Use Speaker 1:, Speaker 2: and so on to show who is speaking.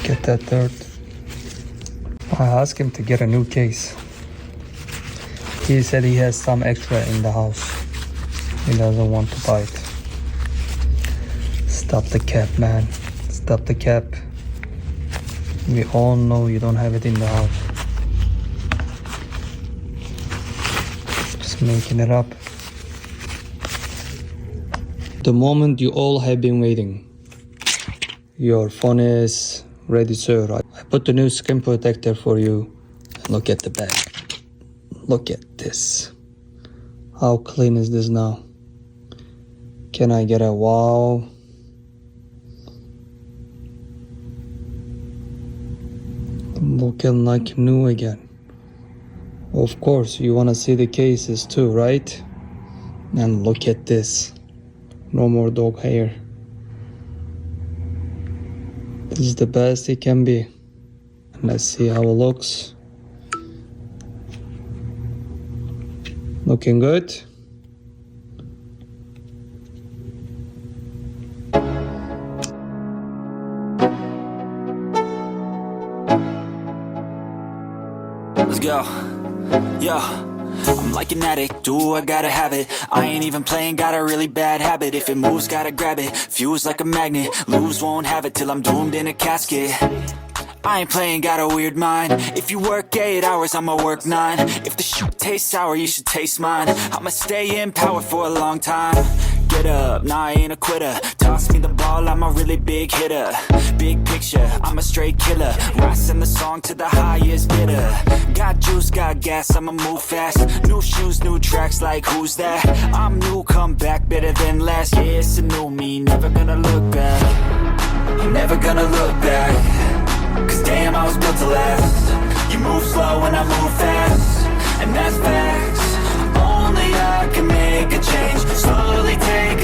Speaker 1: Get that dirt. I asked him to get a new case. He said he has some extra in the house. He doesn't want to buy it. Stop the cap, man. Stop the cap. We all know you don't have it in the house. Just making it up. The moment you all have been waiting. Your phone is ready, sir. I put the new screen protector for you. Look at the back. Look at this. How clean is this now? Can I get a wow? Looking like new again. Of course, you wanna see the cases too, right? And look at this. No more dog hair. This is the best it can be. Let's see how it looks. Looking good.
Speaker 2: Let's go. Yo, I'm like an addict, do I gotta have it. I ain't even playing, got a really bad habit. If it moves, gotta grab it, fuse like a magnet. Lose, won't have it till I'm doomed in a casket. I ain't playing, got a weird mind. If you work 8 hours, I'ma work 9. If the shit tastes sour, you should taste mine. I'ma stay in power for a long time. Get up, nah, I ain't a quitter. Toss me the ball, I'm a really big hitter. Big picture, I'm a straight killer. Rising the song to the highest bidder. Got juice, got gas, I'ma move fast. New shoes, new tracks, like who's that? I'm new, come back, better than last. Yeah, it's a new me, never gonna look back. I'm never gonna look back. Cause damn, I was built to last. You move slow and I move fast. And that's facts. Only I can make a change. Slowly take